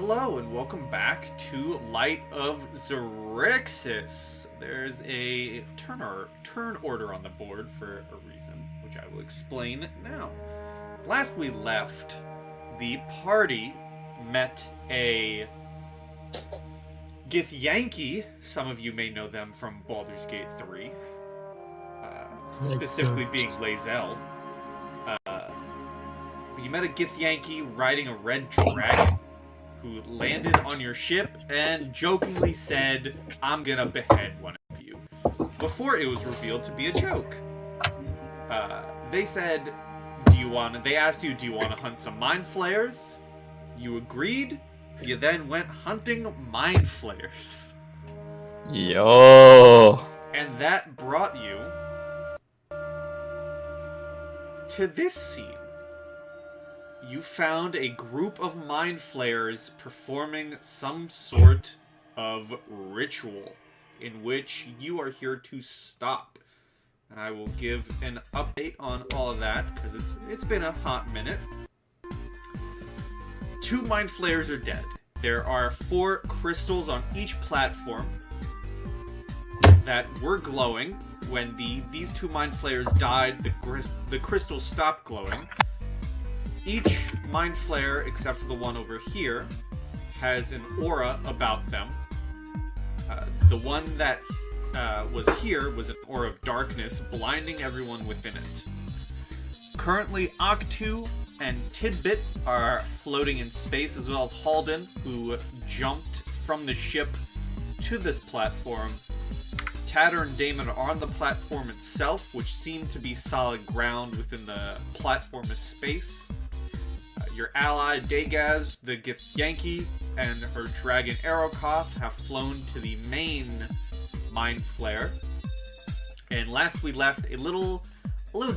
Hello and welcome back to Light of Xaryxis. There's a turn order on the board for a reason, which I will explain now. Last we left, the party met a Githyanki. Some of you may know them from Baldur's Gate 3, specifically being Lae'zel. You met a Githyanki riding a red dragon who landed on your ship and jokingly said, "I'm gonna behead one of you," before it was revealed to be a joke. They said, they asked you, do you want to hunt some Mind Flayers? You agreed. You then went hunting Mind Flayers. Yo. And that brought you to this scene. You found a group of Mind Flayers performing some sort of ritual in which you are here to stop. And I will give an update on all of that because it's been a hot minute. 2 Mind Flayers are dead. There are 4 crystals on each platform that were glowing. When these 2 Mind Flayers died, the crystals stopped glowing. Each Mind Flayer, except for the one over here, has an aura about them. The one that was here was an aura of darkness, blinding everyone within it. Currently, Octu and Tidbit are floating in space, as well as Halden, who jumped from the ship to this platform. Tatter and Damon are on the platform itself, which seemed to be solid ground within the platform space. Your ally, Dagaz, the Githyanki, and her dragon Aerokoth have flown to the main Mind Flayer. And last we left, a little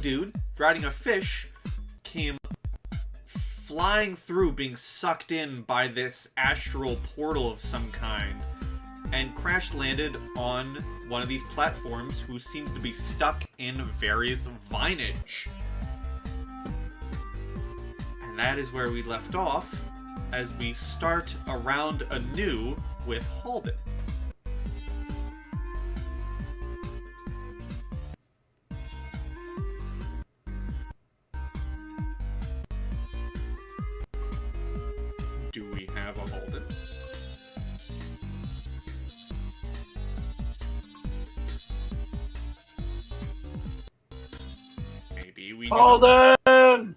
dude riding a fish came flying through, being sucked in by this astral portal of some kind, and crash landed on one of these platforms, who seems to be stuck in various vinage. That is where we left off, as we start around anew with Halden. Do we have a Halden? Maybe we Halden!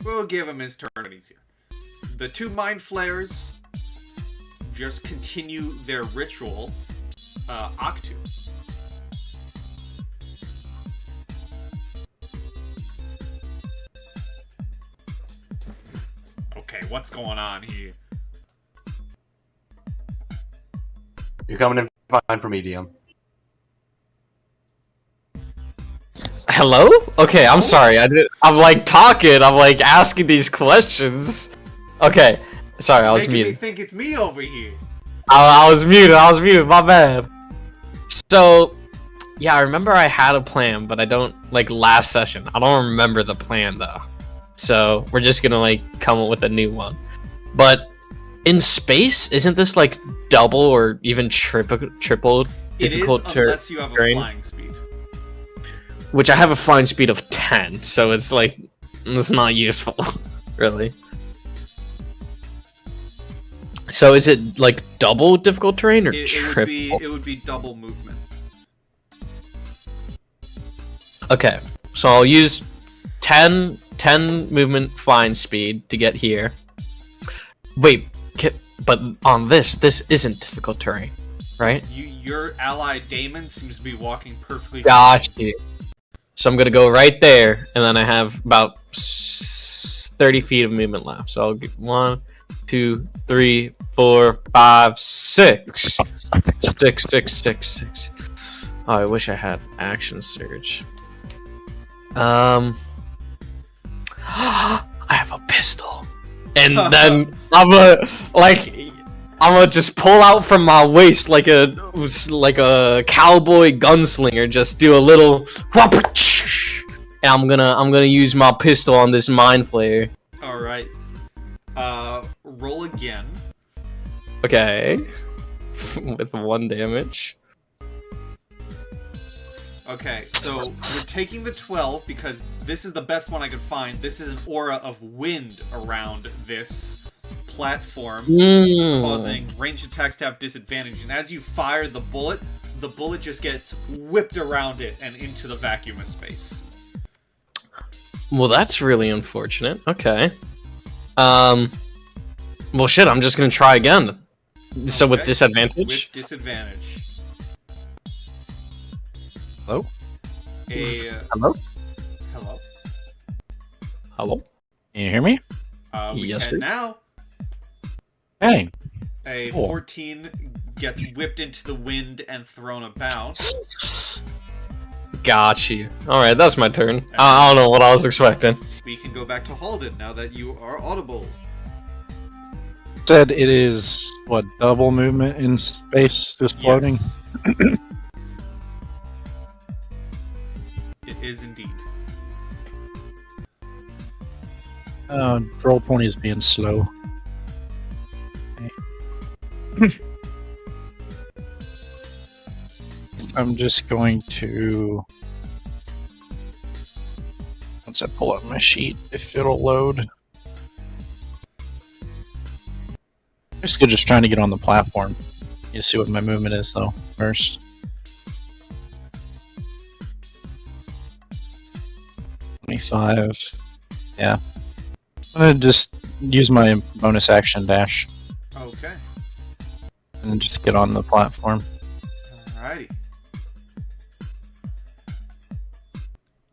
We'll give him his turn when he's here. The 2 Mind Flayers just continue their ritual. Octu. Okay, what's going on here? You're coming in fine for medium. Hello? Okay, I'm sorry. I'm like talking. I'm like asking these questions. Okay, sorry, I was Making muted. me think it's me over here. I was muted. My bad. So, yeah, I remember I had a plan, but I don't like last session. I don't remember the plan though. So we're just gonna like come up with a new one. But in space, isn't this like double or even triple difficult terrain? Unless you have a flying speed. Which I have a flying speed of 10, so it's like, it's not useful, really. So is it like double difficult terrain or triple? It would be double movement. Okay, so I'll use 10 movement flying speed to get here. Wait, but on this isn't difficult terrain, right? Your ally Damon seems to be walking perfectly. Gotcha. So I'm gonna go right there, and then I have about 30 feet of movement left. So I'll get 1, 2, 3, 4, 5, 6. 6. Oh, I wish I had action surge. I have a pistol, and then I'm I'm gonna just pull out from my waist like a cowboy gunslinger. Just do a little whop, and I'm gonna use my pistol on this Mind Flayer. All right. Roll again. Okay. With 1 damage. Okay, so we're taking the 12 because this is the best one I could find. This is an aura of wind around this platform, causing ranged attacks to have disadvantage. And as you fire the bullet just gets whipped around it and into the vacuum of space. Well, that's really unfortunate. Okay. Well, shit, I'm just gonna try again. So Okay. with disadvantage? With disadvantage. Hello? Hello? Hello? Hello? Can you hear me? We Yes, can sir. now. Hey. A Cool. 14 gets whipped into the wind and thrown about. Got you. Alright, that's my turn. I don't know what I was expecting. We can go back to Halden now that you are audible. Said it is, what, double movement in space, just floating? Yes. It is indeed. Roll 20 is being slow. Okay. I'm just going to... Once I pull up my sheet, if it'll load. Basically just trying to get on the platform. You see what my movement is, though, first. $25. Yeah. I'm gonna just use my bonus action dash Okay. and just get on the platform. Alrighty.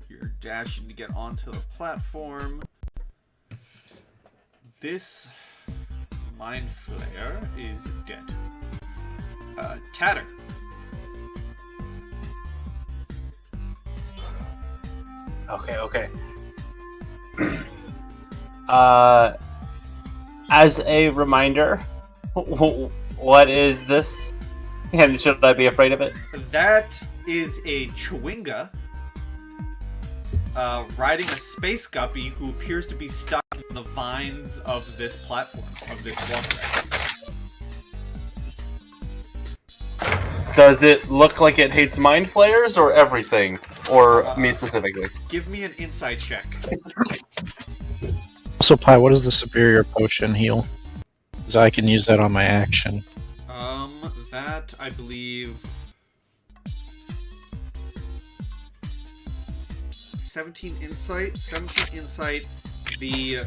You're dashing to get onto the platform. This Mind Flayer is dead. Tatter. Okay. As a reminder, what is this? And should I be afraid of it? That is a Chewinga riding a space guppy who appears to be stuck in the vines of this platform, of this walkway. Does it look like it hates Mind Flayers or everything? Or me specifically? Give me an insight check. Also, Pi, what does the superior potion heal? Because I can use that on my action. That, I believe... 17 insight. The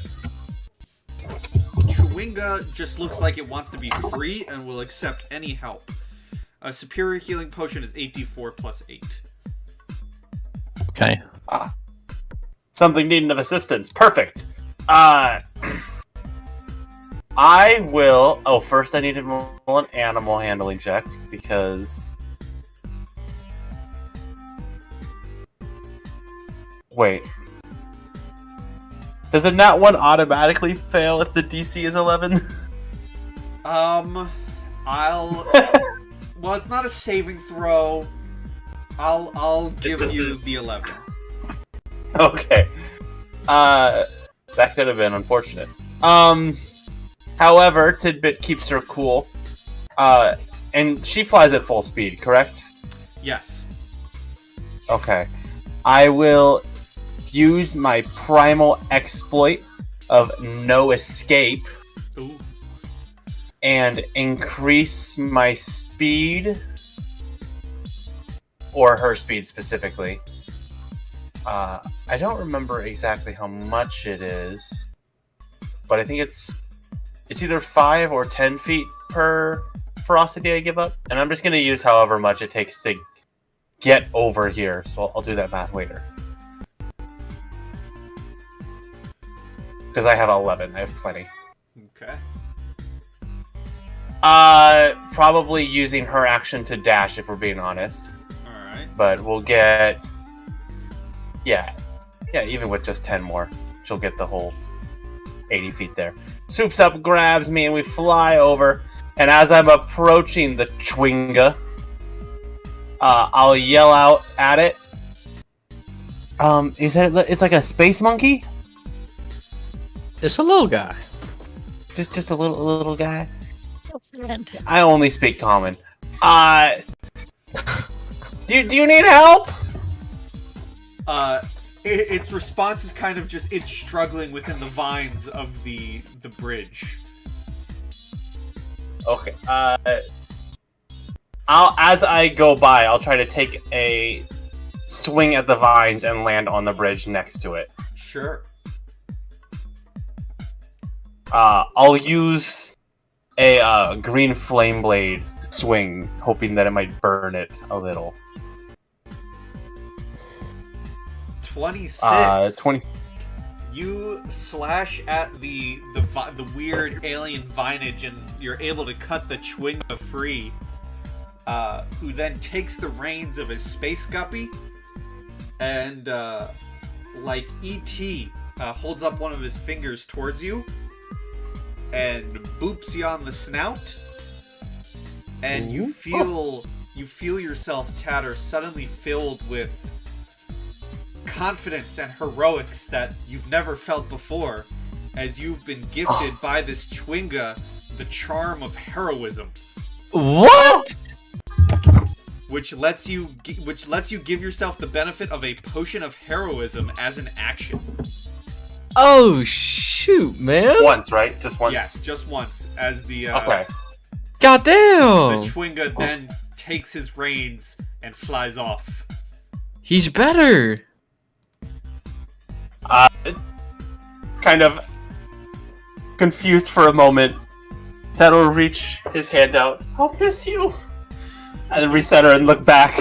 Chewinga just looks like it wants to be free and will accept any help. A superior healing potion is 8d4 plus 8. Okay. Something needing of assistance. Perfect. I will... Oh, first I need to roll an animal handling check, because... Wait. Does a nat 1 automatically fail if the DC is 11? Well, it's not a saving throw. I'll give you the 11. Okay. That could have been unfortunate. However, Tidbit keeps her cool. And she flies at full speed, correct? Yes. Okay. I will use my primal exploit of no escape Ooh. and increase my speed, or her speed specifically. I don't remember exactly how much it is, but I think it's either 5 or 10 feet per ferocity I give up, and I'm just going to use however much it takes to get over here, so I'll do that math later. Because I have 11, I have plenty. Okay. Probably using her action to dash, if we're being honest. Alright. But we'll get... Yeah, even with just 10 more, she'll get the whole 80 feet there. Swoops up, grabs me, and we fly over. And as I'm approaching the Chwinga, I'll yell out at it. It's like a space monkey? It's a little guy. Just a little guy? Friend. I only speak common. Do you need help? Its response is kind of just it's struggling within the vines of the bridge. Okay. As I go by, I'll try to take a swing at the vines and land on the bridge next to it. Sure. I'll use a green flame blade swing, hoping that it might burn it a little. 26. 20. You slash at the weird alien vinage, and you're able to cut the Chwinga free, who then takes the reins of his space guppy, and like E.T., holds up one of his fingers towards you, and boops you on the snout, and you feel yourself, Tatter, suddenly filled with confidence and heroics that you've never felt before, as you've been gifted by this Chwinga the charm of heroism. What? Which lets you give yourself the benefit of a potion of heroism as an action. Oh shoot, man! Once, right? Just once? Yes, just once. As the Okay. Goddamn! the Chwinga then takes his reins and flies off. He's better. Kind of confused for a moment, Ted will reach his hand out. I'll miss you! And then recenter and look back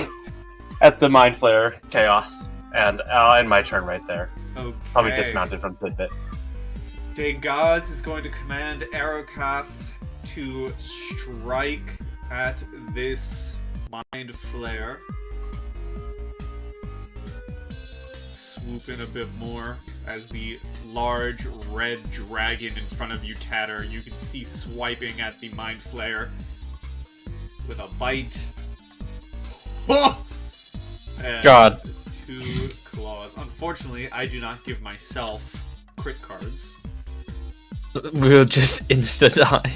at the Mind Flayer chaos. And I'll end my turn right there. Okay. Probably dismounted from Tidbit. Degaz is going to command Aerokath to strike at this Mind Flayer. Swoop in a bit more as the large red dragon in front of you, Tatter, you can see swiping at the Mind Flayer with a bite. And God. 2 claws. Unfortunately, I do not give myself crit cards. We'll just insta-die.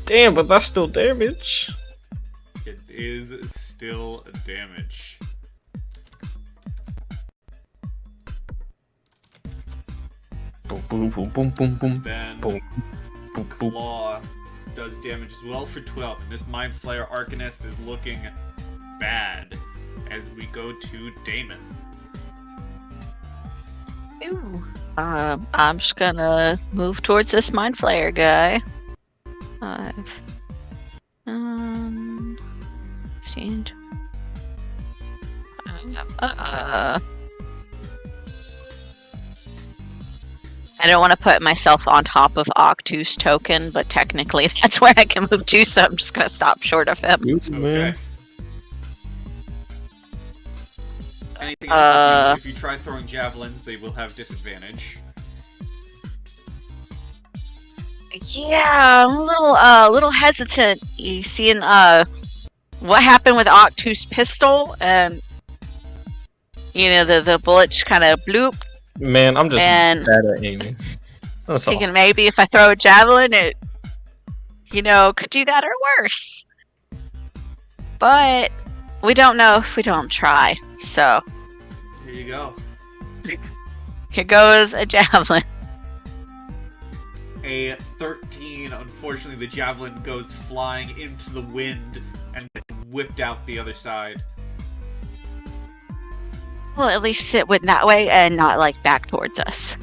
Damn, but that's still damage. It is still damage. Boom, boom, boom, boom, boom, boom. Then Boom, boom, boom. Claw does damage as well for 12. And this Mind Flayer Arcanist is looking bad as we go to Damon. Ooh. I'm just gonna move towards this Mind Flayer guy. 5. 15. I don't want to put myself on top of Octu's token, but technically that's where I can move to, so I'm just gonna stop short of him. Okay. Anything else? If you try throwing javelins, they will have disadvantage. Yeah, I'm a little hesitant. You seeing what happened with Octu's pistol, and you know the bullet just kind of bloop. Man, I'm just And- bad at aiming. That's all. Thinking maybe if I throw a javelin, it could do that or worse. But we don't know if we don't try. So Here you go. here goes a javelin. A 13. Unfortunately, the javelin goes flying into the wind and whipped out the other side. Well, at least it went that way and not like back towards us.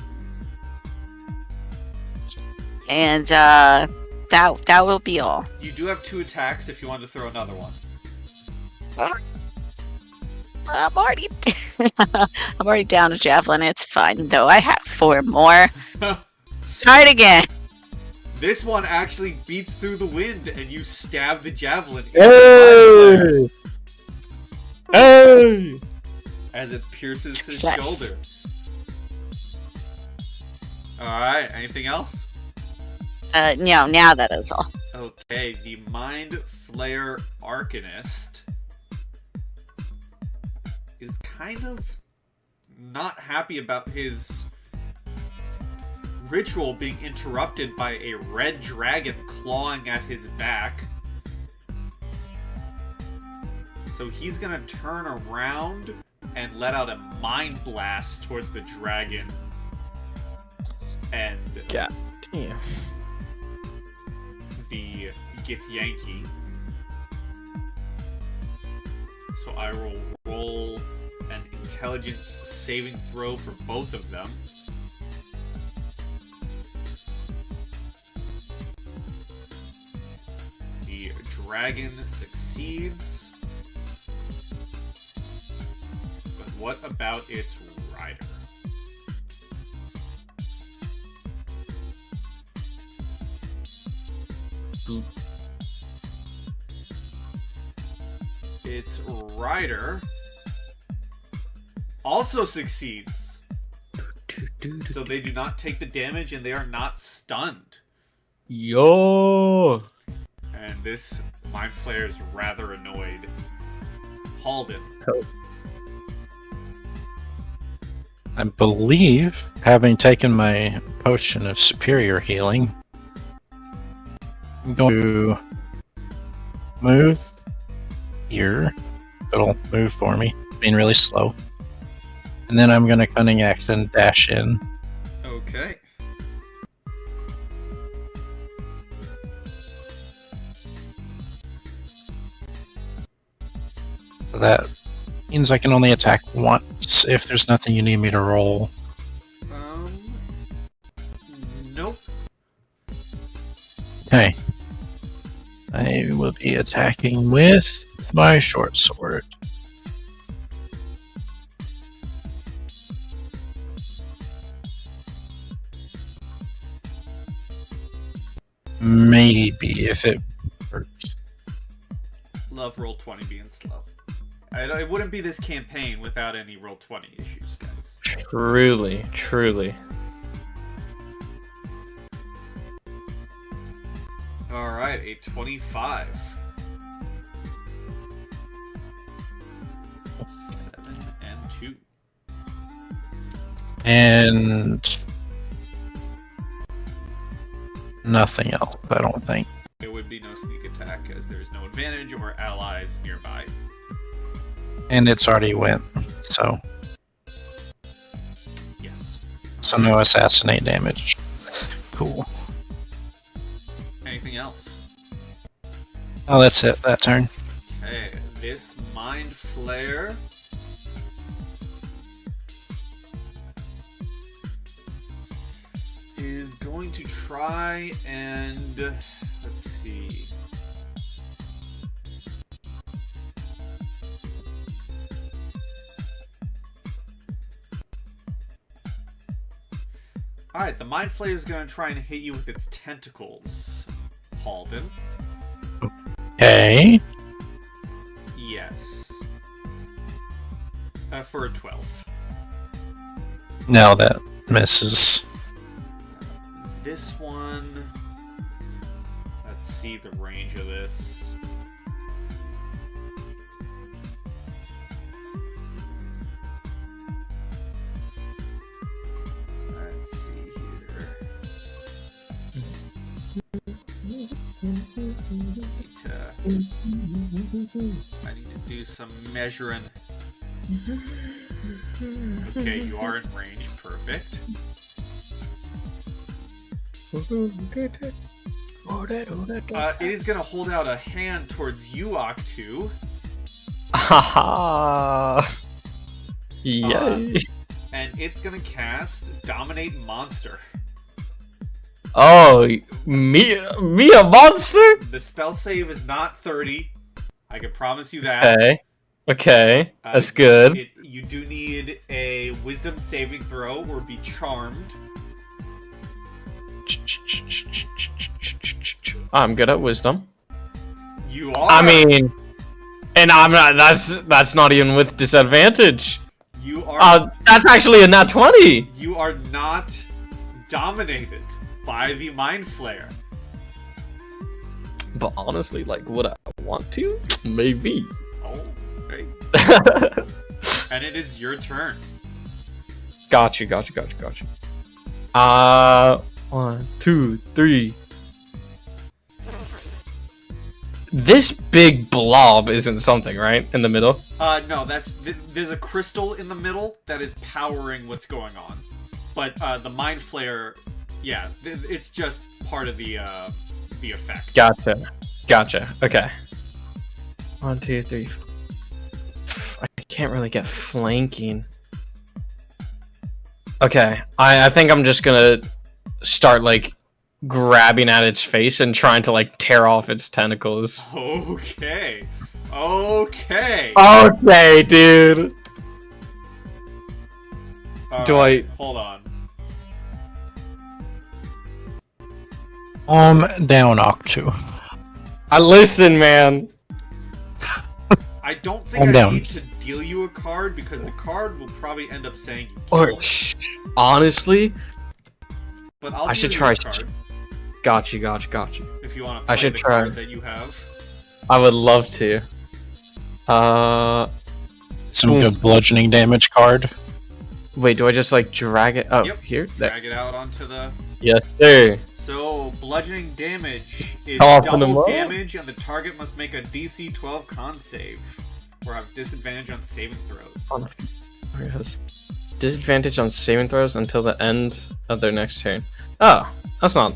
And that will be all. You do have 2 attacks if you want to throw another one. I'm already I'm already down a javelin. It's fine though. I have 4 more. Try it again. This one actually beats through the wind, and you stab the javelin into the Mind Flayer Hey! as it pierces his Success. shoulder. Alright, anything else? No, now that is all. Okay, the Mind Flayer Arcanist is kind of not happy about his ritual being interrupted by a red dragon clawing at his back. So he's gonna turn around and let out a mind blast towards the dragon. And God damn. the Githyanki. So I will roll an intelligence saving throw for both of them. The dragon succeeds. But what about its rider? Its rider also succeeds. So they do not take the damage and they are not stunned. Yo. And this Mind Flayer is rather annoyed. Halden. I believe, having taken my potion of superior healing, I'm going to move here. It'll move for me, being really slow. And then I'm going to cunning action dash in. Okay. So that means I can only attack once if there's nothing you need me to roll. Nope. Okay. I will be attacking with my short sword. Maybe if it works. Love roll 20 being slow. It wouldn't be this campaign without any roll 20 issues, guys. Truly, truly. Alright, a 25. 7 and 2. And nothing else, I don't think. There would be no sneak attack as there's no advantage or allies nearby. And it's already went, so Yes. no assassinate damage. Cool. Anything else? Oh, that's it, that turn. Okay, this Mind Flayer is going to try and let's see. Alright, the Mind Flayer is going to try and hit you with its tentacles, Halden. Okay. Yes. For a 12. Now that misses. This one... Let's see the range of this. Let's see here. I need to do some measuring. Okay, you are in range. Perfect. It is going to hold out a hand towards you, Octu. Haha. Yay. And it's going to cast Dominate Monster. Oh, me a monster? The spell save is not 30. I can promise you that. Okay. Okay. That's good. You do need a Wisdom saving throw or be charmed. I'm good at wisdom. You are. I mean, and I'm not. That's not even with disadvantage. You are. That's actually a nat 20. You are not dominated by the Mind Flayer. But honestly, like, would I want to? Maybe. Oh, okay. And it is your turn. Gotcha. 1, 2, 3. This big blob isn't something, right? In the middle? No, there's a crystal in the middle that is powering what's going on. But the Mind Flayer, yeah, it's just part of the effect. Gotcha. Okay. 1, 2, 3. I can't really get flanking. Okay, I think I'm just gonna start, like, grabbing at its face and trying to, like, tear off its tentacles. Okay, dude! Hold on. Down Octo. Listen, man. I don't think I need to deal you a card because the card will probably end up saying you killed it. Honestly, but I should deal try. you a card Got you. if you want to play the try. card that you have. I would love to. Some good bludgeoning damage card. Wait, do I just, like, drag it? Oh, Yep. Here? There. Drag it out onto the... Yes, sir. So, bludgeoning damage is Powerful them double up. damage, and the target must make a DC 12 con save, or have disadvantage on saving throws. Yes. Disadvantage on saving throws until the end of their next turn. Oh, that's not...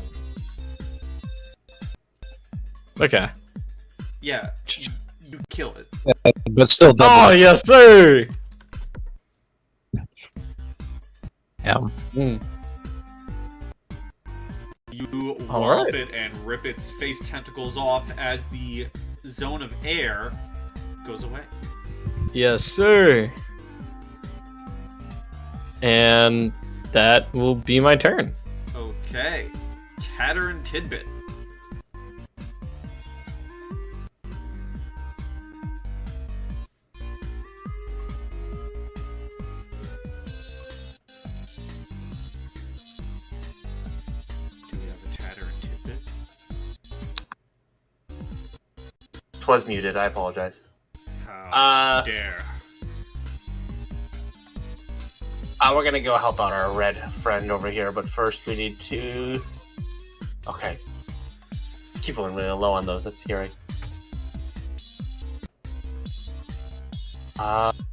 Okay. Yeah, you kill it. But still double. Oh, yes, sir! Yeah. You All wallop right. it and rip its face tentacles off as the zone of air goes away. Yes, sir. And that will be my turn. Okay. Tatter and Tidbit. Do we have a Tatter and Tidbit? Twas muted. I apologize. How dare. We're gonna go help out our red friend over here, but first we need to... Okay. Keep going really low on those, that's scary.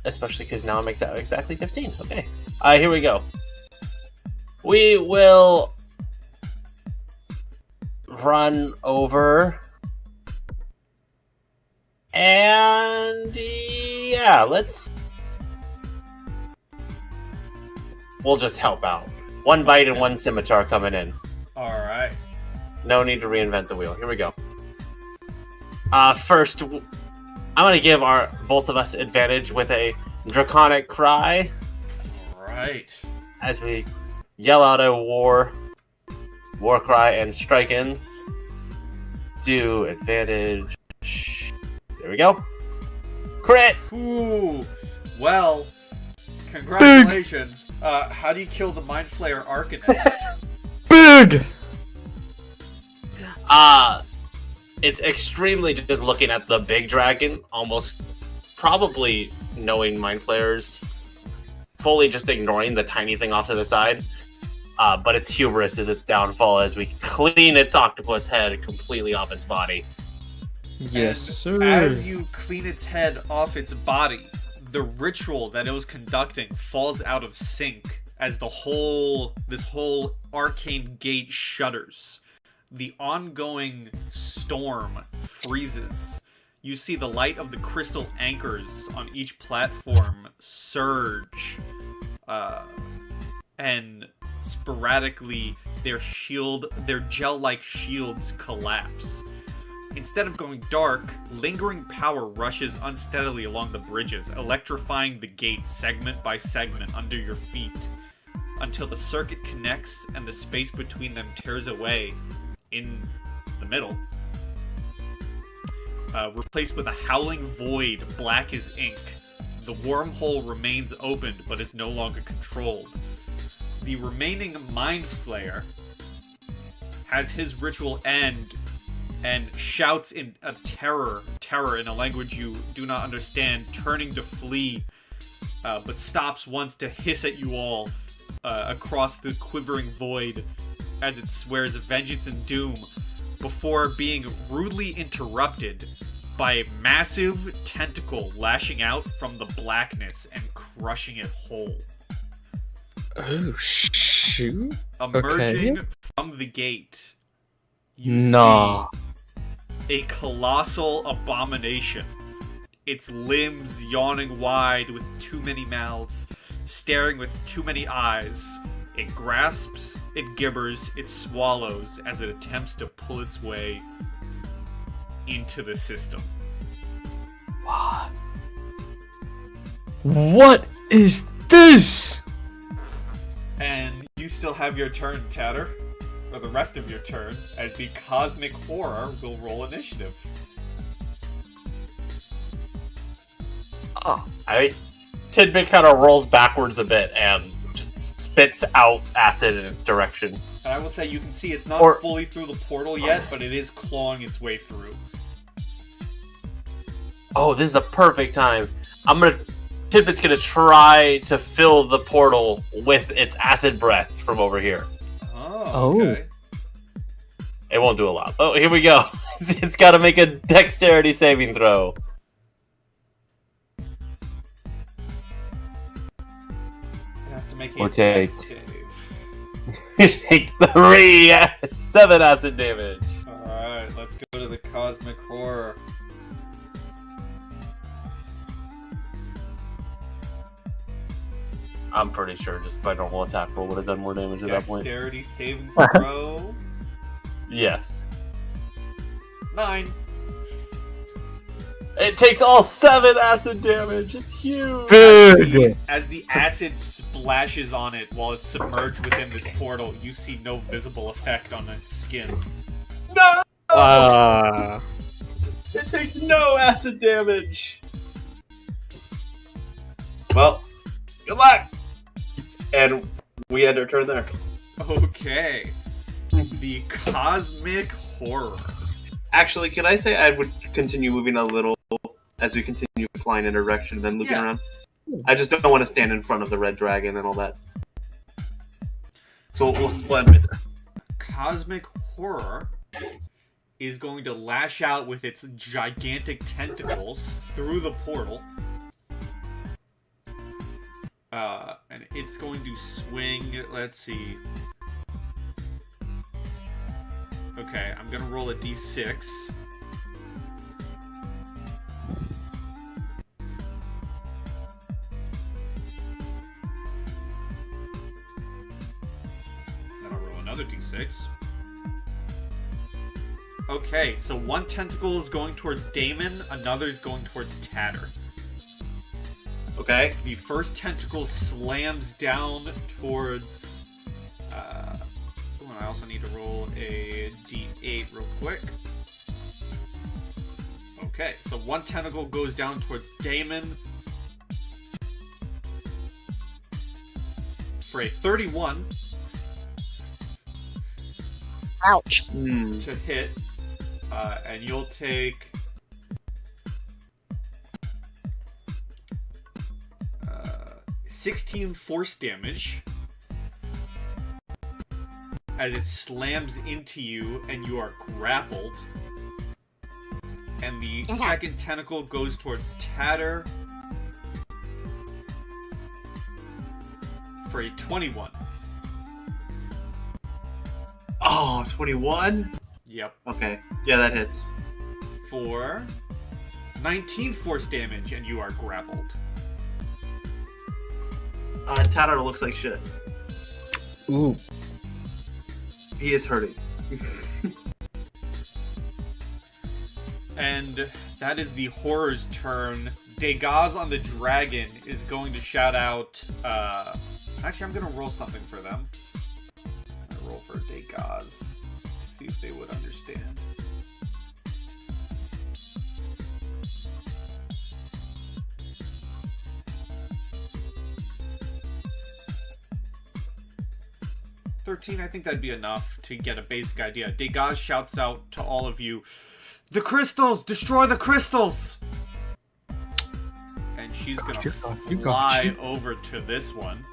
Especially because now it makes out exactly 15. Okay. Here we go. We will... run over... And... yeah, let's... We'll just help out. One bite and one scimitar coming in. Alright. No need to reinvent the wheel. Here we go. First, I'm gonna give both of us advantage with a draconic cry Alright. as we yell out a war cry and strike in. Do advantage. There we go. Crit. Ooh. Well, congratulations. How do you kill the Mind Flayer Arcanist? Big! It's extremely just looking at the big dragon, almost probably knowing Mind Flayers, fully just ignoring the tiny thing off to the side. But its hubris is its downfall as we clean its octopus head completely off its body. Yes, sir. As you clean its head off its body, the ritual that it was conducting falls out of sync as this whole arcane gate shudders. The ongoing storm freezes. You see the light of the crystal anchors on each platform surge, and sporadically their gel-like shields collapse. Instead of going dark, lingering power rushes unsteadily along the bridges, electrifying the gate segment by segment under your feet, until the circuit connects and the space between them tears away in the middle. Replaced with a howling void, black as ink. The wormhole remains opened, but is no longer controlled. the remaining Mind Flayer has his ritual end and shouts in a terror in a language you do not understand, turning to flee, but stops once to hiss at you all across the quivering void as it swears vengeance and doom before being rudely interrupted by a massive tentacle lashing out from the blackness and crushing it whole. Oh, shoot. Emerging from the gate, you Nah. see a colossal abomination. Its limbs yawning wide with too many mouths, staring with too many eyes. It grasps, it gibbers, it swallows as it attempts to pull its way into the system. What is this? And you still have your turn, Tatter. Or the rest of your turn, as the Cosmic Horror will roll initiative. Tidbit kind of rolls backwards a bit and just spits out acid in its direction. And I will say you can see it's not fully through the portal yet, but it is clawing its way through. Oh, this is a perfect time. Tidbit's gonna try to fill the portal with its acid breath from over here. Oh, okay. It won't do a lot. Oh, here we go. It's got to make a dexterity saving throw. It has to make Or a take. dex save. Take 7 acid damage. Alright, let's go to the Cosmic Horror. I'm pretty sure just by normal attack roll would have done more damage at that point. Dexterity saving throw. Yes. 9. It takes all 7 acid damage. It's huge. Big. As the acid splashes on it while it's submerged within this portal, you see no visible effect on its skin. No! It takes no acid damage. Well, good luck! And we end our turn there. Okay. The Cosmic Horror. Actually, can I say I would continue moving a little as we continue flying in a direction and then looping around? I just don't want to stand in front of the red dragon and all that. So we'll split right there. Cosmic Horror is going to lash out with its gigantic tentacles through the portal. And it's going to swing, let's see. Okay, I'm gonna roll a d6. Then I'll roll another d6. Okay, so one tentacle is going towards Damon, another is going towards Tatter. Okay. The first tentacle slams down towards... I also need to roll a d8 real quick. Okay, so one tentacle goes down towards Damon for a 31 Ouch. to hit, and you'll take 16 force damage as it slams into you and you are grappled. And the second tentacle goes towards Tatter for a 21. Oh, 21? Yep. Okay. Yeah, that hits. For 19 force damage and you are grappled. Tatter looks like shit. Ooh. He is hurting. And that is the horror's turn. Degas on the dragon is going to shout out... actually, I'm going to roll something for them. I'm going to roll for Degas to see if they would understand. 13, I think that'd be enough to get a basic idea. Degas shouts out to all of you, "The crystals! Destroy the crystals!" And she's gonna fly over to this one.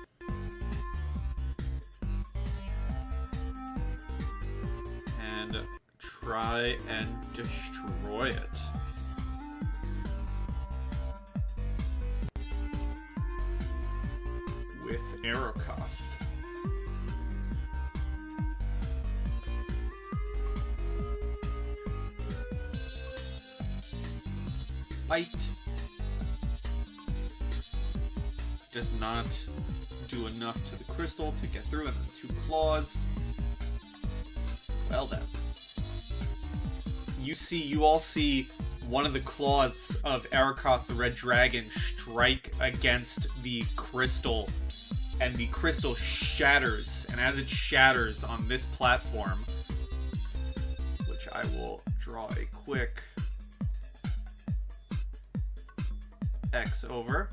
And try and destroy it. With Xaryxis. Bite. Does not do enough to the crystal to get through, and then 2 claws. Well then. You all see one of the claws of Xaryxis the Red Dragon strike against the crystal, and the crystal shatters, and as it shatters on this platform, which I will draw a quick X over,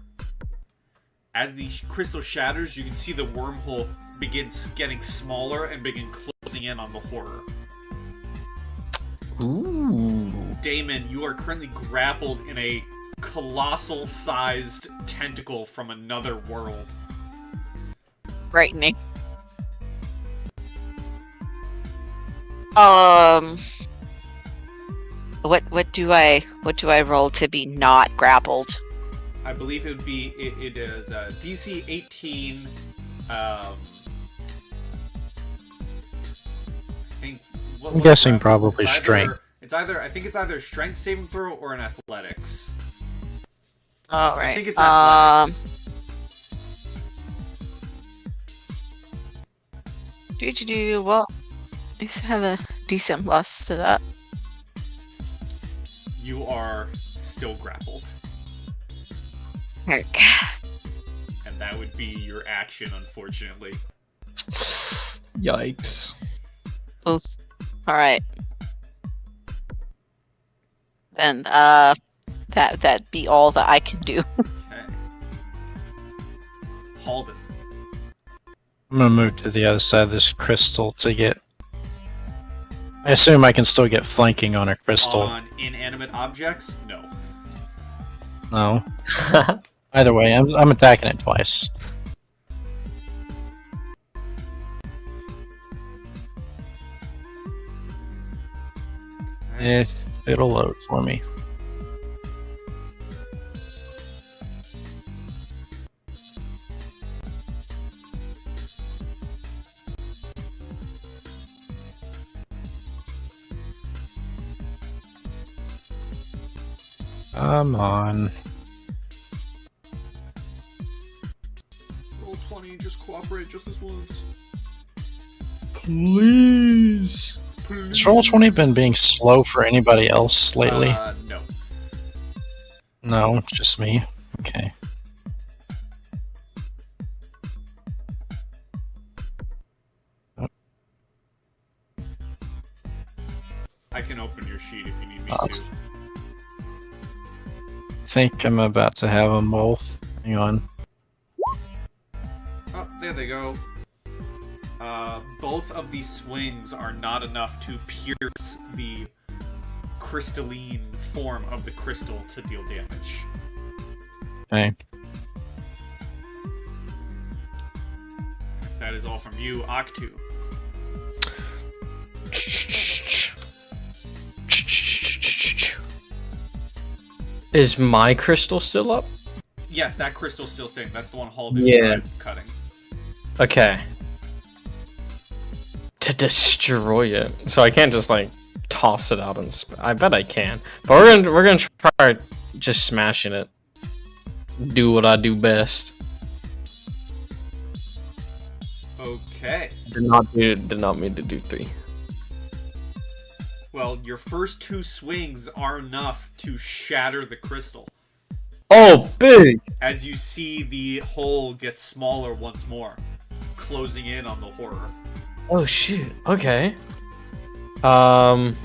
as the crystal shatters, you can see the wormhole begins getting smaller and begin closing in on the horror. Ooh. Damon, you are currently grappled in a colossal-sized tentacle from another world. Frightening. What do I roll to be not grappled? I believe it would be it is DC 18. I think. I'm guessing probably strength. It's either I think it's either strength saving throw or an athletics. All right. I think it's athletics. Well, I used to have a decent plus to that. You are still grappled, Okay. and that would be your action, unfortunately. Yikes. Oof. All right. Then that be all that I can do. Okay. Halden. I'm gonna move to the other side of this crystal to get. I assume I can still get flanking on a crystal. On inanimate objects, no. No. Either way, I'm attacking it twice. If it'll load for me. Come on. Roll 20, just cooperate just this once. Please. Has Roll20 been being slow for anybody else lately? No. No, just me. Okay. I can open your sheet if you need me to. I think I'm about to have them both. Hang on. Oh, there they go. Both of these swings are not enough to pierce the crystalline form of the crystal to deal damage. Okay. That is all from you, Octu. Is my crystal still up? Yes, that crystal's still staying. That's the one Halden Yeah. cutting. Okay. To destroy it, so I can't just like toss it out and I bet I can, but we're gonna try just smashing it. Do what I do best. Okay. Did not mean to do 3. Well, your first 2 swings are enough to shatter the crystal. Oh, big! As you see the hole get smaller once more, closing in on the horror. Oh shoot. Okay. Then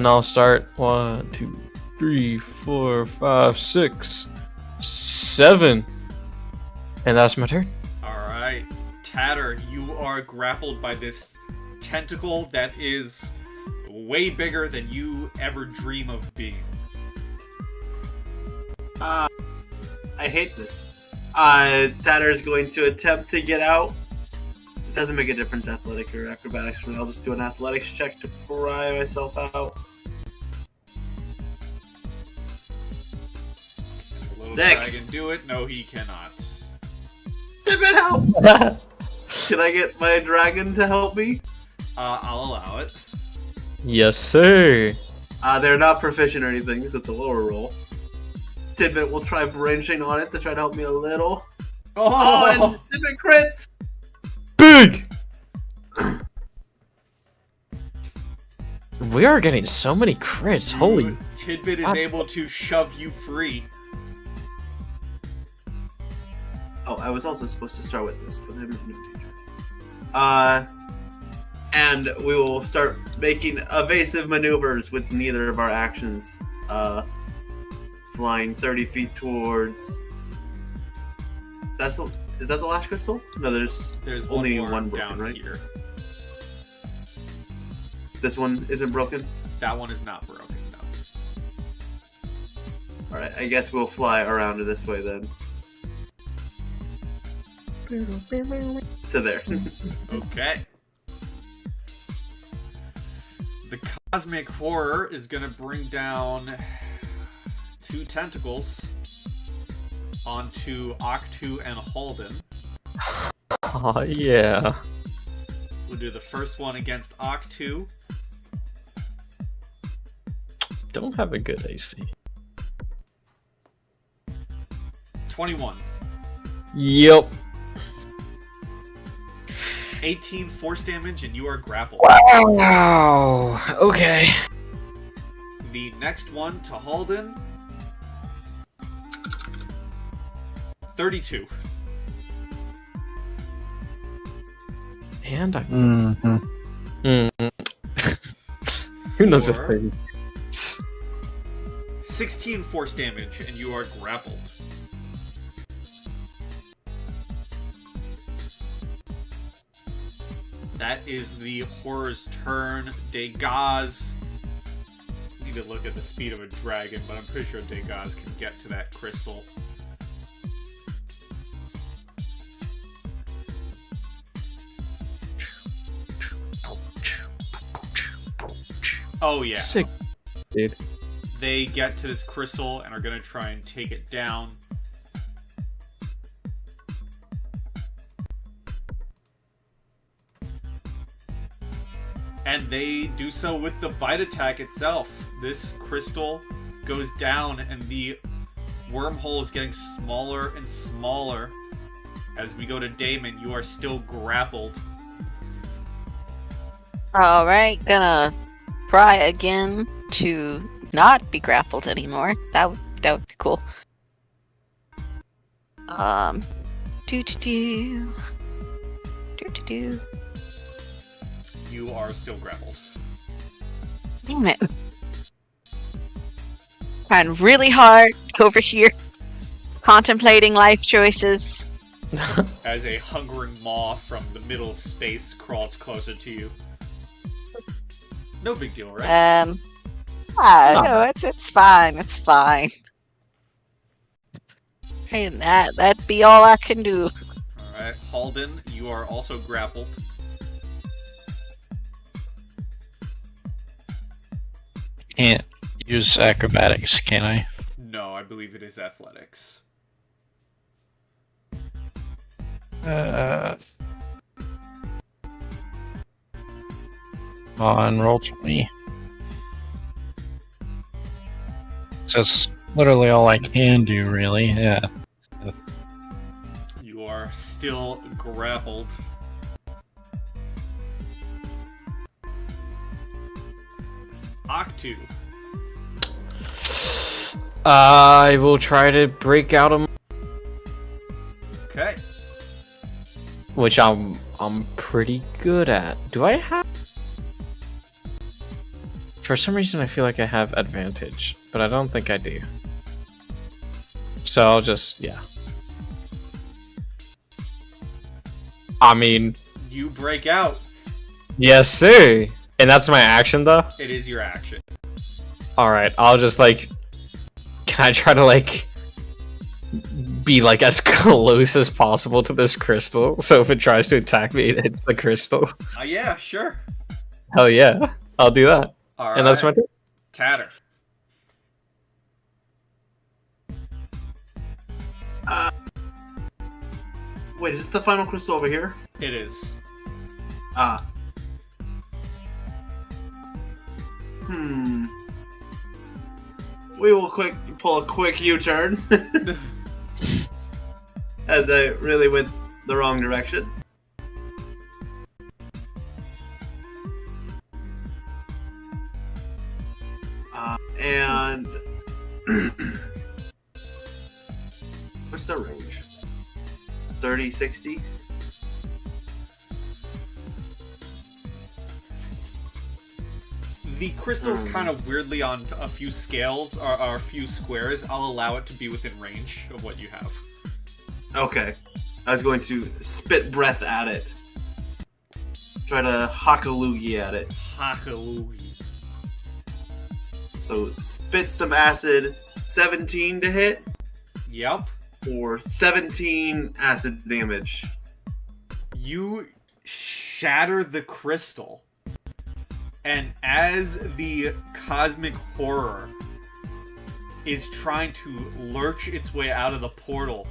I'll start 1, 2, 3, 4, 5, 6, 7, and that's my turn. Alright. Tatter, you are grappled by this tentacle that is way bigger than you ever dream of being. I hate this. Tatter is going to attempt to get out. It doesn't make a difference, athletic or acrobatics for me. I'll just do an athletics check to pry myself out. Can the little 6. dragon do it? No, he cannot. Tidbit, help! Can I get my dragon to help me? I'll allow it. Yes, sir. They're not proficient or anything, so it's a lower roll. Tidbit will try branching on it to try to help me a little. Oh, and Tidbit crits! Big! We are getting so many crits. Holy. Tidbit is able to shove you free. Oh, I was also supposed to start with this, but I'm in no danger. And we will start making evasive maneuvers with neither of our actions. Flying 30 feet towards... Is that the last crystal? No, there's only one broken, down right? here. This one isn't broken? That one is not broken, no. Alright, I guess we'll fly around it this way then. To there. Okay. The Cosmic Horror is gonna bring down 2 tentacles onto Octu and Halden. Oh, yeah. We'll do the first one against Octu. Don't have a good AC. 21. Yep. 18 force damage, and you are grappled. Wow. Okay. The next one to Halden. 32. And I. Mm-hmm. Who knows if Four. they. 16 force damage, and you are grappled. That is the horror's turn. Degas. Need to look at the speed of a dragon, but I'm pretty sure Degas can get to that crystal. Oh yeah. Sick, dude. They get to this crystal and are going to try and take it down. And they do so with the bite attack itself. This crystal goes down and the wormhole is getting smaller and smaller. As we go to Damon, you are still grappled. Alright, gonna try again to not be grappled anymore. That would be cool. Do. You are still grappled. Damn it. Trying really hard over here. Contemplating life choices. As a hungering maw from the middle of space crawls closer to you. No big deal, right? No, it's fine. It's fine. And that'd be all I can do. Alright, Halden, you are also grappled. Can't use acrobatics, can I? No, I believe it is athletics. On roll 20. That's literally all I can do, really. Yeah. You are still grappled. Octu. I will try to break out of, Okay. which I'm pretty good at. Do I have? For some reason, I feel like I have advantage, but I don't think I do. So I'll just, yeah. I mean, You break out. yes, sir. And that's my action, though? It is your action. Alright, I'll just, like... Can I try to, like... be, like, as close as possible to this crystal? So if it tries to attack me, it hits the crystal. Yeah, sure. Hell yeah. I'll do that. Alright. And that's my turn. Tatter. Wait, is this the final crystal over here? It is. Ah. We will pull a quick U-turn. As I really went the wrong direction. And what's the range? 30, 60? The crystal's kind of weirdly on a few scales, or a few squares. I'll allow it to be within range of what you have. Okay. I was going to spit breath at it. Try to hockaloogie at it. Hockaloogie. So spit some acid, 17 to hit, Yep. or 17 acid damage. You shatter the crystal. And as the cosmic horror is trying to lurch its way out of the portal,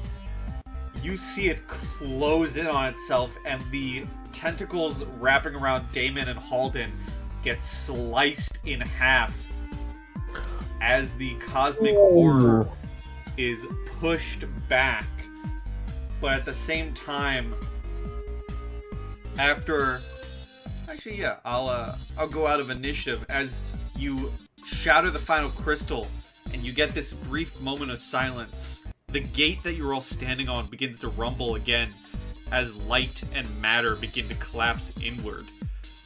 you see it close in on itself, and the tentacles wrapping around Damon and Halden get sliced in half as the cosmic horror is pushed back. But at the same time, after... Actually, yeah, I'll go out of initiative as you shatter the final crystal, and you get this brief moment of silence. The gate that you're all standing on begins to rumble again as light and matter begin to collapse inward.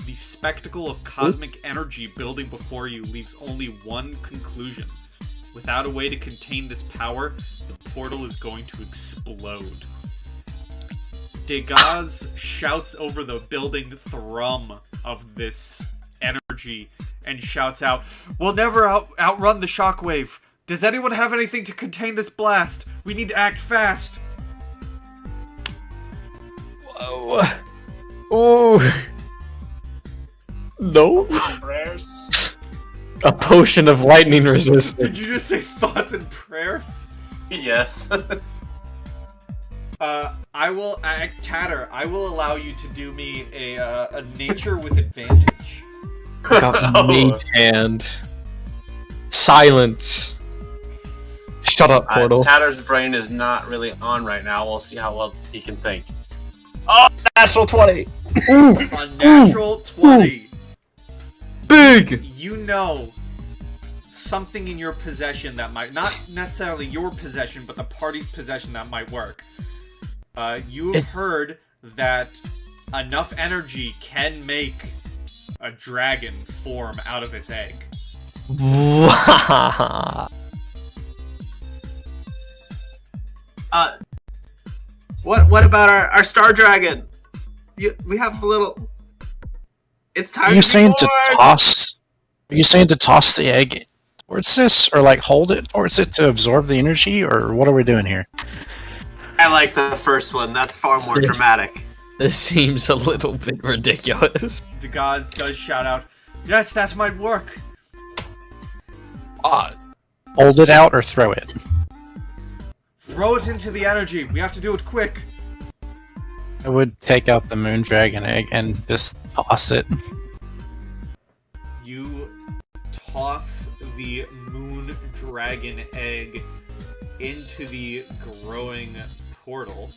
The spectacle of cosmic energy building before you leaves only one conclusion. Without a way to contain this power, the portal is going to explode. Degas shouts over the building thrum of this energy and shouts out, "We'll never outrun the shockwave. Does anyone have anything to contain this blast? We need to act fast." Whoa. Oh. No. Prayers? A potion of lightning resistance. Did you just say thoughts and prayers? Yes. Tatter, I will allow you to do me a nature with advantage. Mage hand. Silence. Shut up, portal. Tatter's brain is not really on right now. We'll see how well he can think. Oh, natural 20! A natural 20. Big! You know something in your possession that might, not necessarily your possession, but the party's possession that might work. You have heard that enough energy can make a dragon form out of its egg. What about our star dragon? We have a little. It's time. Are you to be saying to born! toss? Are you saying to toss the egg towards this, or like hold it towards it to absorb the energy, or what are we doing here? I like the first one. That's far more Yes. dramatic. This seems a little bit ridiculous. Degas does shout out, "Yes, that might work." Hold it out or throw it. Throw it into the energy. We have to do it quick. I would take out the moon dragon egg and just toss it. You toss the moon dragon egg into the growing portal.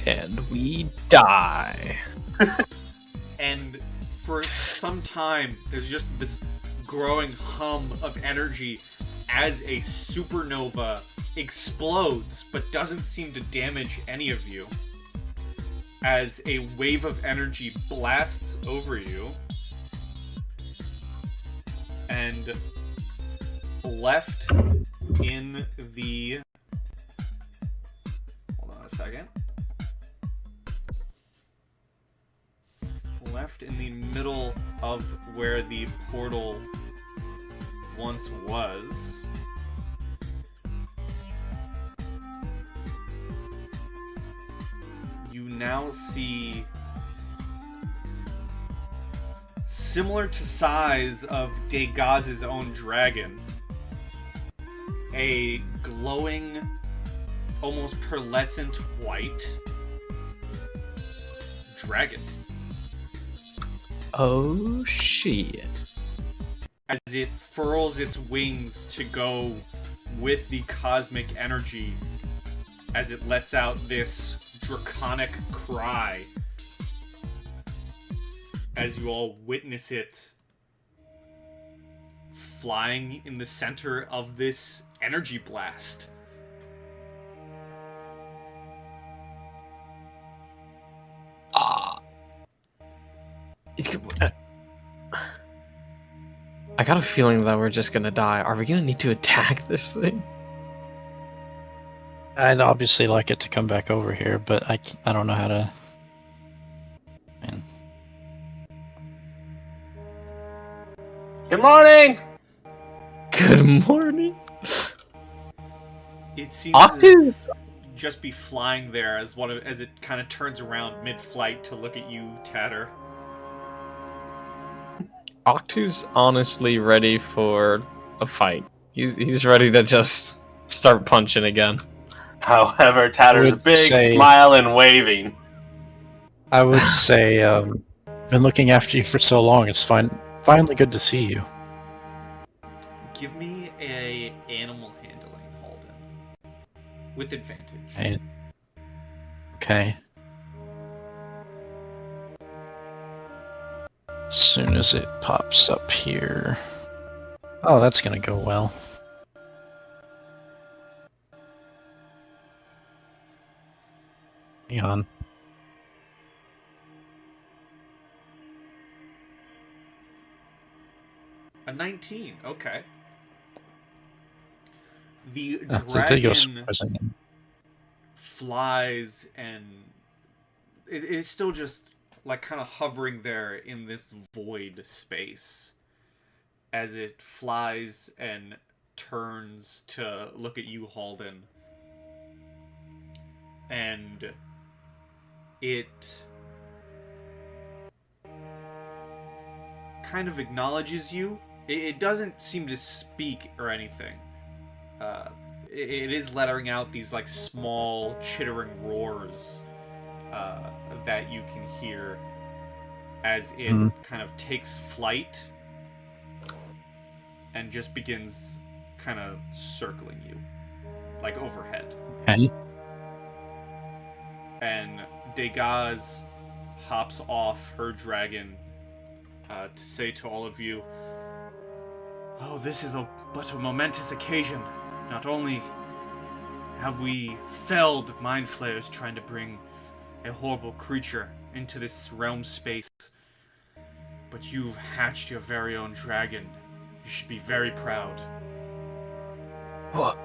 And we die. And for some time, there's just this growing hum of energy as a supernova explodes, but doesn't seem to damage any of you. As a wave of energy blasts over you, and left in the... Hold on a second. left in the middle of where the portal once was. You now see, similar to size of Degaz's own dragon, a glowing, almost pearlescent white dragon. Oh shit. As it furls its wings to go with the cosmic energy, as it lets out this draconic cry, as you all witness it flying in the center of this energy blast. I got a feeling that we're just gonna die. Are we gonna need to attack this thing? I'd obviously like it to come back over here, but I don't know how to. Man. Good morning! Good morning. It seems Octus! to just be flying there as as it kind of turns around mid-flight to look at you, Tatter. Octu's honestly ready for a fight. He's ready to just start punching again. However, Tatter's would big, say- smiling, waving. I would say, been looking after you for so long. It's finally good to see you. Give me a animal handling, Halden. With advantage. Hey. Okay. As soon as it pops up here. Oh, that's gonna go well. Hang on. A 19, okay. The So it did go dragon surprisingly. flies, and it is still just like kind of hovering there in this void space as it flies and turns to look at you, Halden. And it kind of acknowledges you. It doesn't seem to speak or anything. It is lettering out these like small chittering roars that you can hear as it kind of takes flight and just begins kind of circling you, like overhead. Okay. And Degaz hops off her dragon to say to all of you, "Oh, this is but a momentous occasion. Not only have we felled Mind Flayers trying to bring a horrible creature into this realm space, but you've hatched your very own dragon. You should be very proud." What?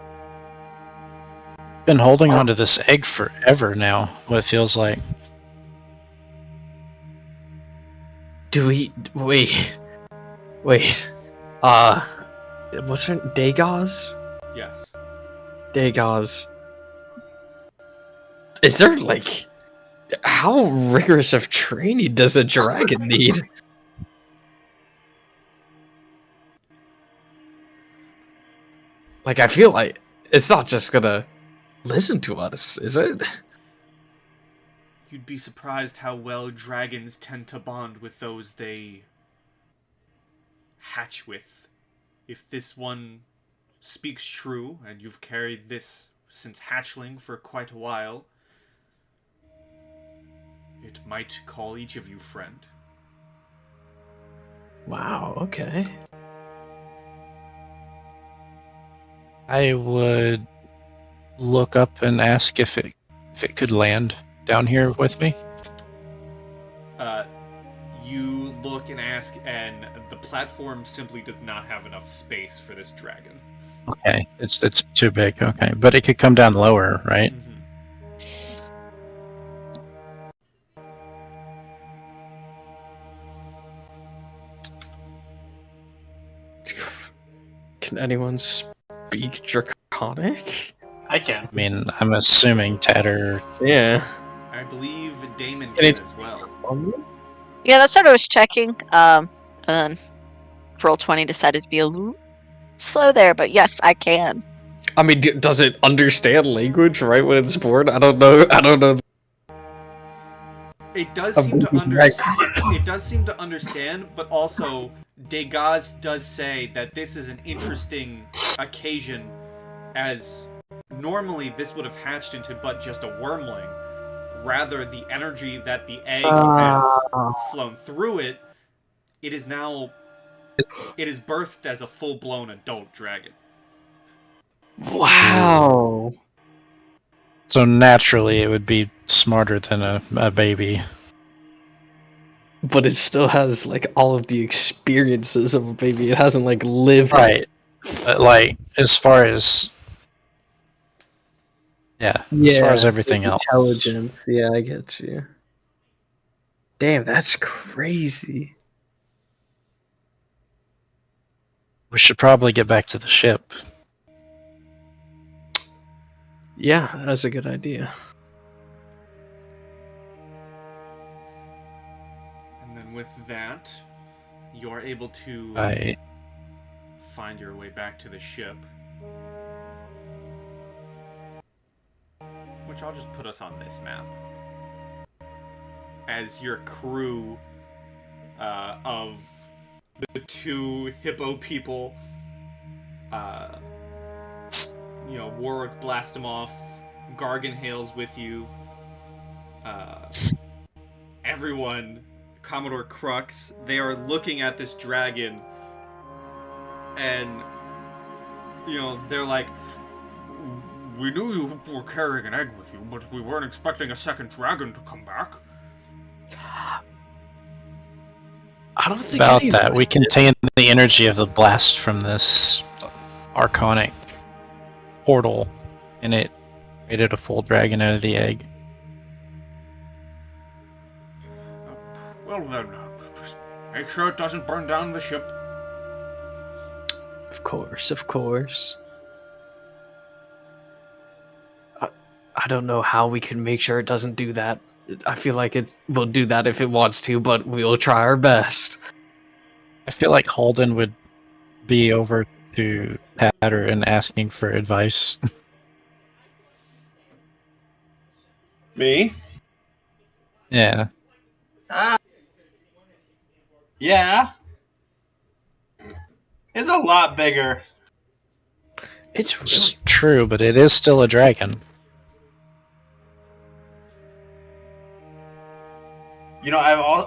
Been holding onto this egg forever now, what it feels like. Do we... Wait. What's her... Degaz? Yes. Degaz. Is there, like... How rigorous of training does a dragon need? Like, I feel like it's not just gonna listen to us, is it? You'd be surprised how well dragons tend to bond with those they hatch with. If this one speaks true, and you've carried this since hatchling for quite a while, it might call each of you friend. Wow, okay. I would look up and ask if it could land down here with me. You look and ask, and the platform simply does not have enough space for this dragon. Okay, it's too big. Okay, but it could come down lower, right? Can anyone speak Draconic? I can. I mean, I'm assuming Tatter. Yeah. I believe Damon And can it's- as well. Yeah, that's what I was checking. And then Roll20 decided to be a little slow there, but yes, I can. I mean, does it understand language right when it's born? I don't know. I don't know. It does A seem to baby dragon. it does seem to understand, but also Degas does say that this is an interesting occasion, as normally this would have hatched into but just a wormling. Rather, the energy that the egg has flown through it, it is birthed as a full-blown adult dragon. Wow. So naturally, it would be smarter than a baby. But it still has like all of the experiences of a baby. It hasn't like lived. Right. But, like, as far as. Yeah, as far as everything else. Intelligence. Yeah, I get you. Damn, that's crazy. We should probably get back to the ship. Yeah, that's a good idea. And then with that, you're able to I find your way back to the ship. Which I'll just put us on this map. As your crew of the two hippo people, Warwick Blastimov, Gargan hails with you. Everyone, Commodore Crux, they are looking at this dragon, and they're like, "We knew you were carrying an egg with you, but we weren't expecting a second dragon to come back." I don't think about any of that. us We did. contain the energy of the blast from this archonic portal, and it created a full dragon out of the egg. Well then, just make sure it doesn't burn down the ship. Of course, of course. I don't know how we can make sure it doesn't do that. I feel like it will do that if it wants to, but we'll try our best. I feel like Holden would be over to Tatter and asking for advice. Me? Yeah. Yeah. It's a lot bigger. It's It's really true, but it is still a dragon.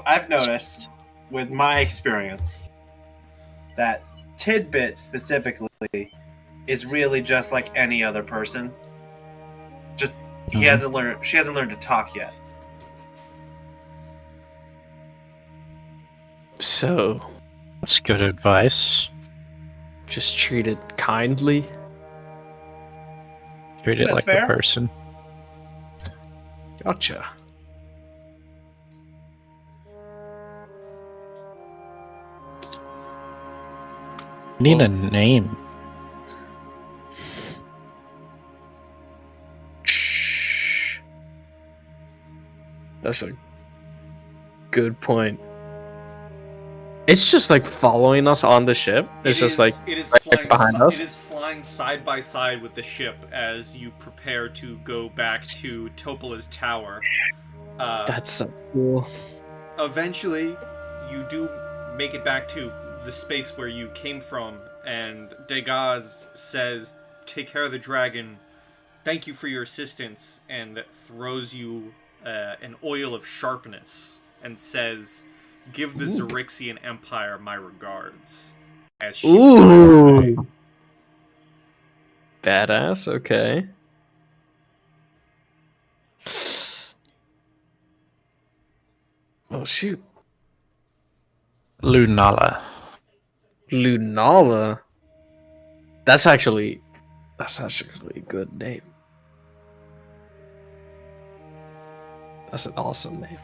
I've noticed with my experience that Tidbit specifically is really just like any other person. Just she hasn't learned to talk yet. so. That's good advice. Just treat it kindly. Treat it That's like fair. a person. Gotcha. Need a name. Shh. That's a good point. It's just like following us on the ship. It's just like it is right flying behind us? It is flying side by side with the ship as you prepare to go back to Topola's tower. that's so cool. Eventually, you do make it back to the space where you came from, and Degas says, "Take care of the dragon. Thank you for your assistance," and throws you an oil of sharpness and says, "Give the Xaryxian Empire my regards." As she flies away. Ooh. Badass, okay. Oh shoot. Lunala. Lunala. That's actually a good name. That's an awesome name.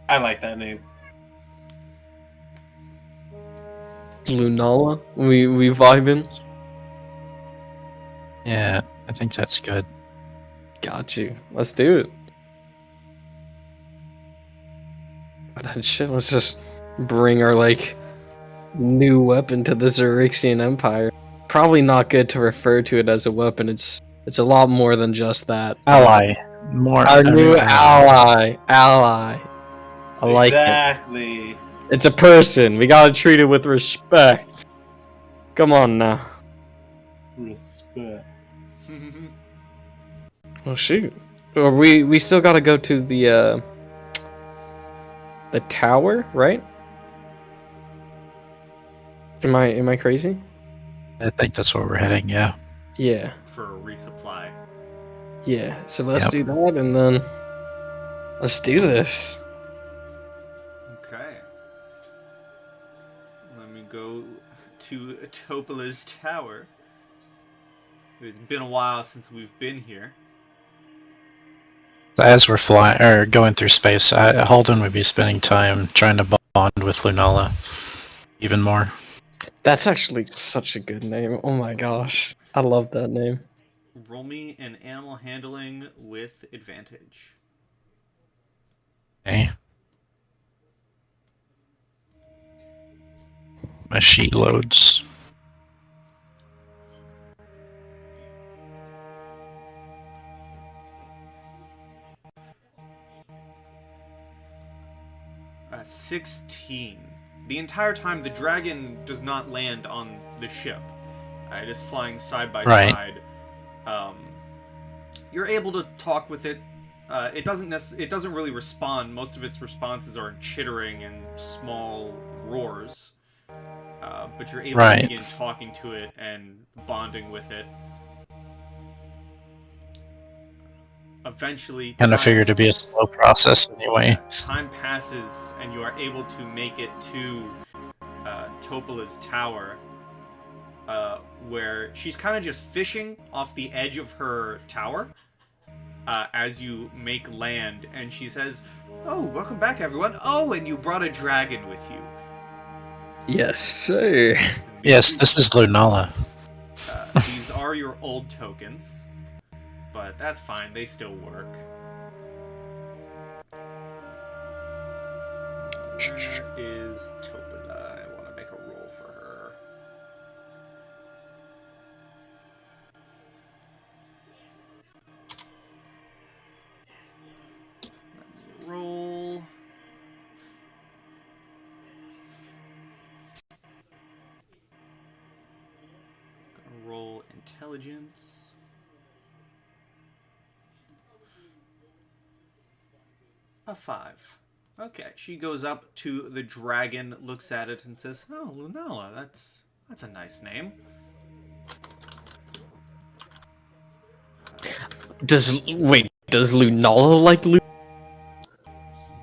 I like that name. Lunala? We vibing? Yeah, I think that's good. Got you. Let's do it. Then shit, let's just bring our like new weapon to the Xaryxian Empire. Probably not good to refer to it as a weapon. It's a lot more than just that. Ally. More Our a new ally. Ally. I like it. Exactly. It's a person. We gotta treat it with respect. Come on now. Respect. Oh shoot. Or we still gotta go to the tower, right? Am I crazy? I think that's where we're heading, yeah. Yeah. For a resupply. Yeah. So let's Yep. do that and then let's do this. Okay. Let me go to Topola's tower. It's been a while since we've been here. As we're flying or going through space, Holden would be spending time trying to bond with Lunala even more. That's actually such a good name. Oh my gosh. I love that name. Roll me an animal handling with advantage. Okay. My sheet loads. Uh, 16. The entire time, the dragon does not land on the ship. It is flying side by Right. side. You're able to talk with it. It doesn't really respond. Most of its responses are chittering and small roars. But you're able Right. to begin talking to it and bonding with it. Eventually, Kind of figured it'd be a slow process anyway. time passes and you are able to make it to Topola's tower, where she's kind of just fishing off the edge of her tower as you make land, and she says, "Oh, welcome back, everyone. Oh, and you brought a dragon with you." Yes, sir. Yes, this is Lunala. These are your old tokens, but that's fine. They still work. Where is Topola? I want to make a roll for her. Let me roll. Gonna roll intelligence. A 5. Okay, she goes up to the dragon, looks at it, and says, "Oh, Lunala, that's a nice name." Does Lunala like Lu?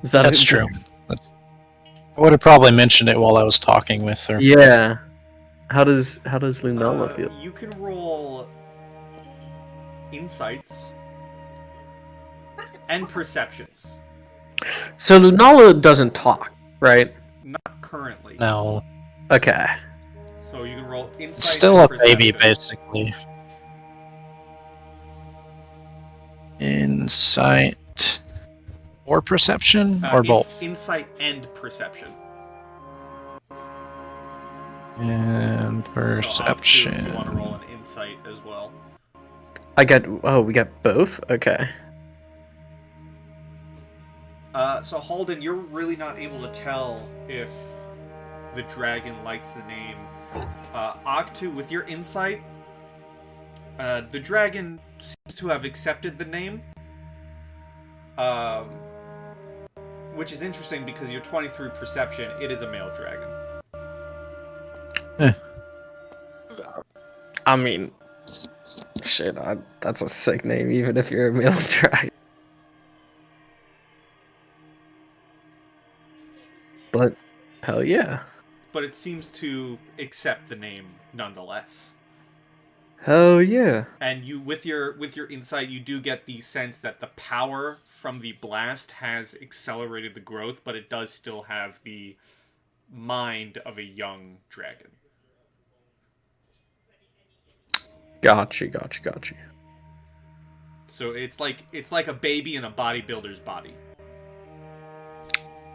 Is that That's true. I would have probably mentioned it while I was talking with her. Yeah. How does Lunala feel? You can roll insights and perceptions. So Lunala doesn't talk, right? Not currently. No. Okay. So you can roll insight. Still and a baby, perception. basically. Insight or perception, or both? Insight and perception. And So perception. if you want to roll an insight as well. We got both? Okay. So Halden, you're really not able to tell if the dragon likes the name. Octu, with your insight, the dragon seems to have accepted the name. Which is interesting because you're 20 through perception. It is a male dragon. I mean, shit, that's a sick name, even if you're a male dragon. But, hell yeah. But it seems to accept the name nonetheless. Hell yeah. And you, with your insight, you do get the sense that the power from the blast has accelerated the growth, but it does still have the mind of a young dragon. Gotcha. So it's like a baby in a bodybuilder's body.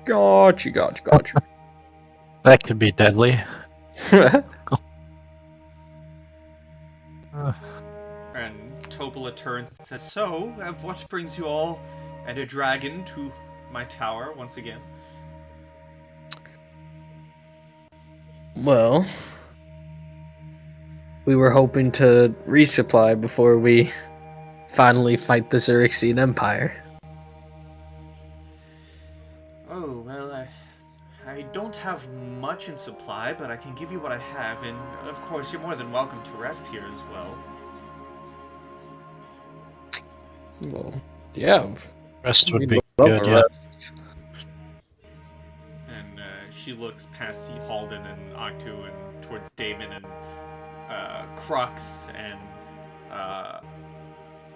Gotcha. That could be deadly. And Topola turns and says, "So, what brings you all and a dragon to my tower once again?" Well, we were hoping to resupply before we finally fight the Xaryxian Empire. Oh, well, I don't have much in supply, but I can give you what I have, and of course you're more than welcome to rest here as well. Well, yeah. Rest would we'd be love good, a yeah. rest. And she looks past Halden and Aktu and towards Damon and Crux and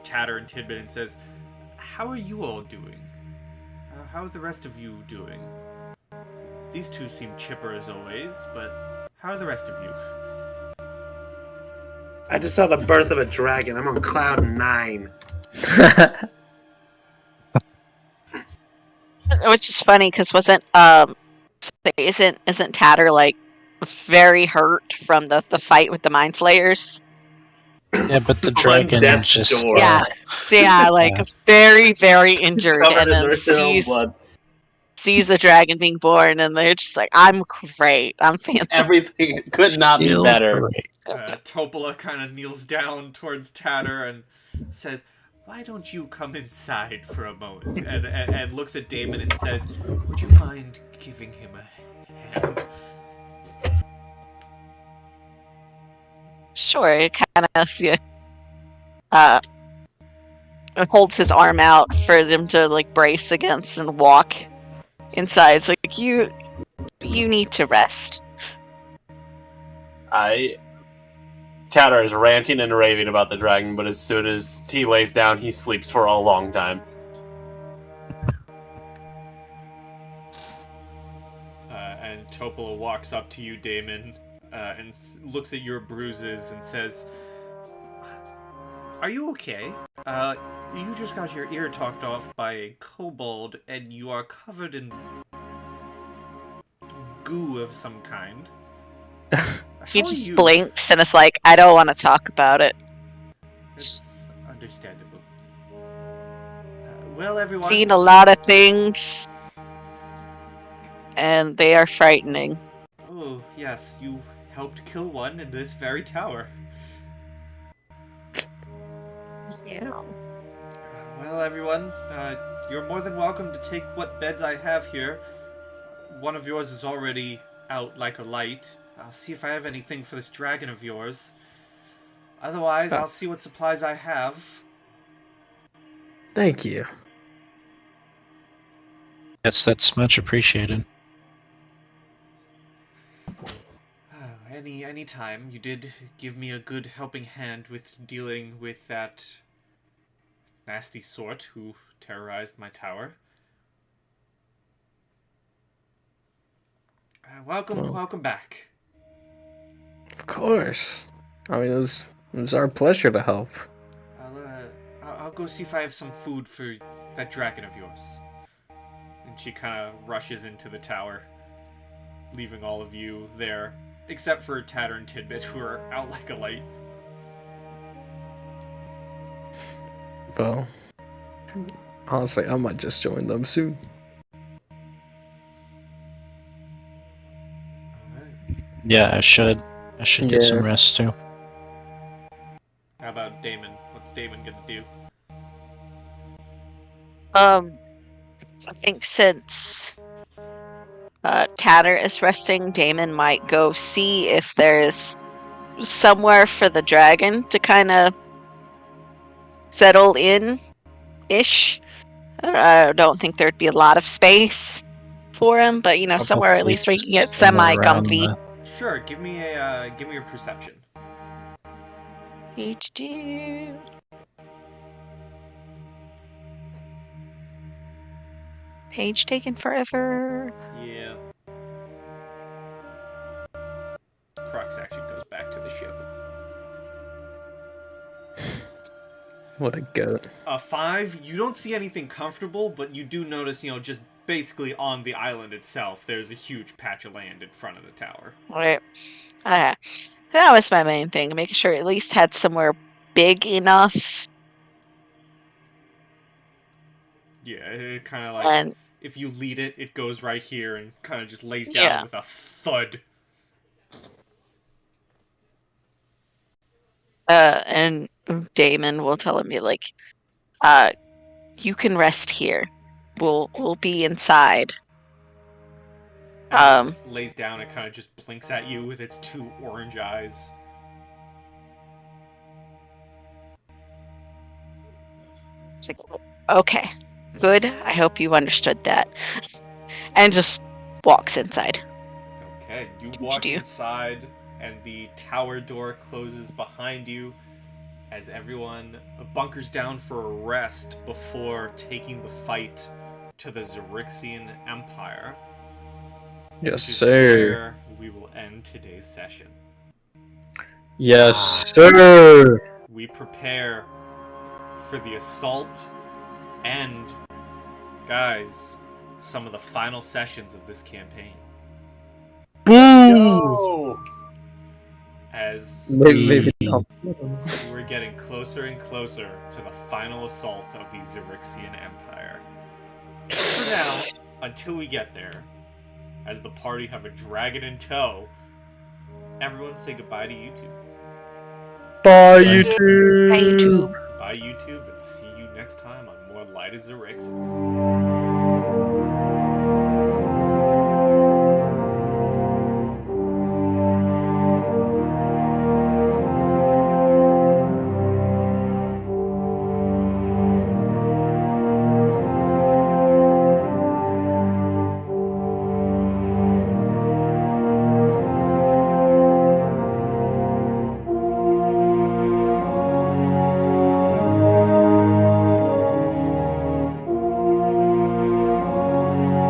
Tatter and Tidbit and says, "How are you all doing? How are the rest of you doing? These two seem chipper as always, but how are the rest of you?" I just saw the birth of a dragon. I'm on cloud 9. Which is funny because isn't Tatter like very hurt from the fight with the Mind Flayers? Yeah, but the On dragon death's just... door. Yeah. So yeah, like Yeah. very, very injured, Covered and in then their own sees blood. a dragon being born, and they're just like, "I'm great. I'm fantastic." Everything could not be Still better. great. Topola kind of kneels down towards Tatter and says, "Why don't you come inside for a moment?" And looks at Damon and says, "Would you mind giving him a hand?" Sure, it kind of holds his arm out for them to like brace against and walk inside. It's like you need to rest. Tatter is ranting and raving about the dragon, but as soon as he lays down, he sleeps for a long time. And Topola walks up to you, Damon, and looks at your bruises and says, "Are you okay? You just got your ear talked off by a kobold, and you are covered in goo of some kind." He How are just you? blinks and is like, "I don't want to talk about it." It's understandable. Well, everyone. Seen a lot of things, and they are frightening. Oh, yes, you helped kill one in this very tower. Yeah. Well, everyone, you're more than welcome to take what beds I have here. One of yours is already out like a light. I'll see if I have anything for this dragon of yours. Otherwise, I'll see what supplies I have. Thank you. Yes, that's much appreciated. Any time. You did give me a good helping hand with dealing with that nasty sort who terrorized my tower. Welcome back. Of course. I mean, it was our pleasure to help. I'll go see if I have some food for that dragon of yours. And she kind of rushes into the tower, leaving all of you there, except for Tatter and Tidbit, who are out like a light. Well, honestly, I might just join them soon. Alright. Yeah, I should. I should get some rest too. How about Damon? What's Damon gonna do? I think since Tatter is resting, Damon might go see if there's somewhere for the dragon to kind of settle in-ish. I don't think there'd be a lot of space for him, but somewhere at least where he can get semi-comfy. Sure, give me a perception. HD. Page taken forever. Yeah. box actually goes back to the ship. What a goat. 5, you don't see anything comfortable, but you do notice, just basically on the island itself, there's a huge patch of land in front of the tower. Right. That was my main thing, making sure it at least had somewhere big enough. Yeah, it kind of like, And if you lead it, it goes right here and kind of just lays down Yeah. with a thud. and Damon will tell me like, you can rest here. We'll be inside. And it lays down and kind of just blinks at you with its 2 orange eyes. It's like, okay, good. I hope you understood that. And just walks inside. Okay, you What walk you do? inside, and the tower door closes behind you as everyone bunkers down for a rest before taking the fight to the Xaryxian Empire. Yes, Which is sir. where we will end today's session. Yes, sir. We prepare for the assault and, guys, some of the final sessions of this campaign. Boom. As Maybe not. we're getting closer and closer to the final assault of the Xaryxian Empire. For now, until we get there, as the party have a dragon in tow, everyone say goodbye to YouTube. Bye, YouTube. Bye, YouTube. Goodbye, YouTube, and see you next time on more Light as Xaryxis.